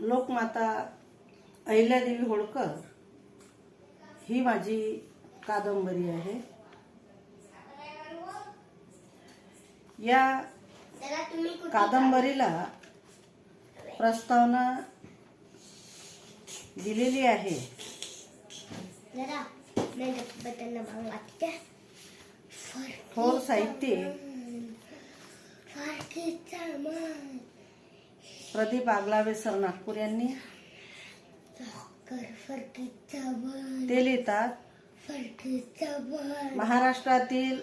लोकमाता अहिल्यादेवी होळकर ही माझी कादंबरी आहे। या कादंबरीला प्रस्तावना दिलेली आहे थोर साहित्यिक प्रदीप आगलावे सर नागपूर यांनी। ते लिहितात, महाराष्ट्रातील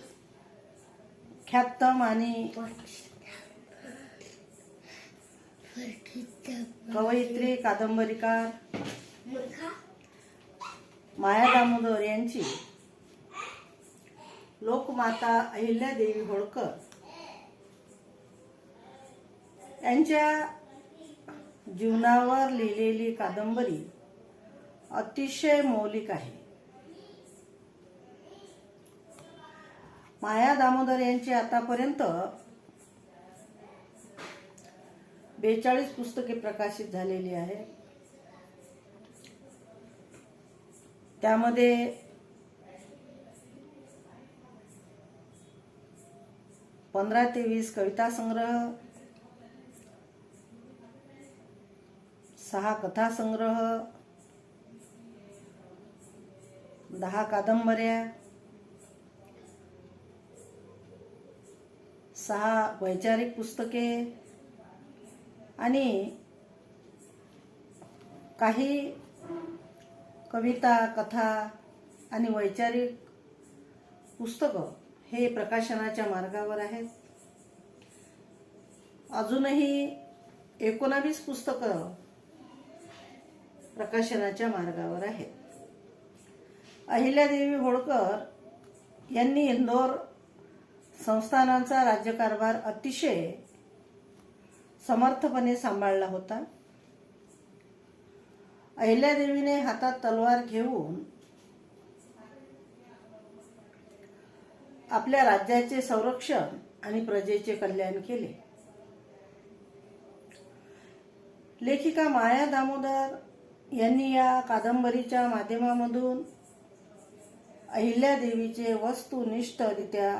ख्यातनाम आणि कवयित्री कादंबरीकार माया दामोदर यांची लोकमाता अहिल्यादेवी होळकर यांच्या जीवनावर लिहिलेली कादंबरी अतिशय मौलिक आहे। माया दामोदर यांची आतापर्यंत 42 पुस्तके प्रकाशित झालेली आहेत। त्यामध्ये 15 ते 20 कविता संग्रह, 6 कथा संग्रह, 10 कादंबऱ्या, 6 वैचारिक पुस्तके आणि काही कविता, कथा आणि वैचारिक पुस्तकं हे प्रकाशनाच्या मार्गावर आहेत। अजूनही 19 पुस्तकं प्रकाशनाच्या मार्गावर आहेत। अहिल्यादेवी होळकर यांनी इंदोर संस्थानांचा राज्यकारभार अतिशय समर्थपणे सांभाळला होता। अहिल्यादेवीने हातात तलवार घेऊन आपल्या राज्याचे संरक्षण आणि प्रजेचे कल्याण केले। लेखिका माया दामोदर यांनी या कादंबरीच्या माध्यमामधून अहिल्यादेवीचे वस्तुनिष्ठरित्या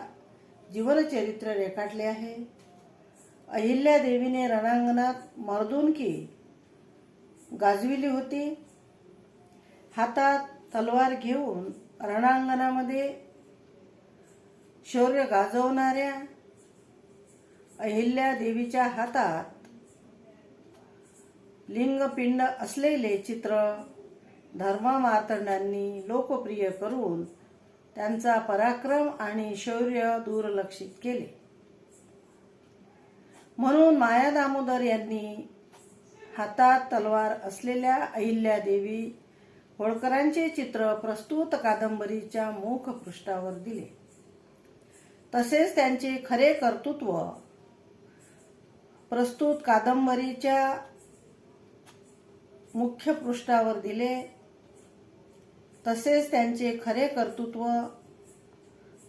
जीवनचरित्र रेखाटले आहे। अहिल्यादेवीने रणांगणात मर्दुनकी गाजविली होती। हातात तलवार घेऊन रणांगणामध्ये शौर्य गाजवणाऱ्या अहिल्यादेवीच्या हातात लिंगपिंड असलेले चित्र धर्ममार्तंडांनी लोकप्रिय करून त्यांचा पराक्रम आणि शौर्य दुर्लक्षित केले। म्हणून माया दामोदर यांनी हातात तलवार असलेल्या अहिल्यादेवी होळकरांचे चित्र प्रस्तुत कादंबरीच्या मुखपृष्ठावर दिले। तसेच त्यांचे खरे कर्तृत्व प्रस्तुत कादंबरीच्या मुख्य पृष्ठावर दिले। तसेच त्यांचे खरे कर्तृत्व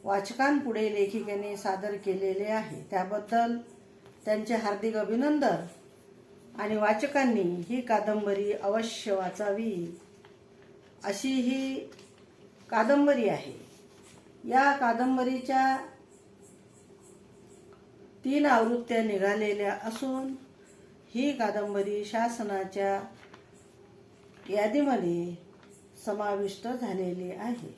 वाचकांपुढे लेखिकेने सादर केलेले आहे। त्याबद्दल त्यांचे हार्दिक अभिनंदन आणि वाचकांनी ही कादंबरी अवश्य वाचावी अशी ही कादंबरी आहे। या कादंबरीच्या 3 आवृत्त्या निघालेल्या असून ही कादंबरी शासनाच्या यादीमध्ये समाविष्ट झालेली आहे।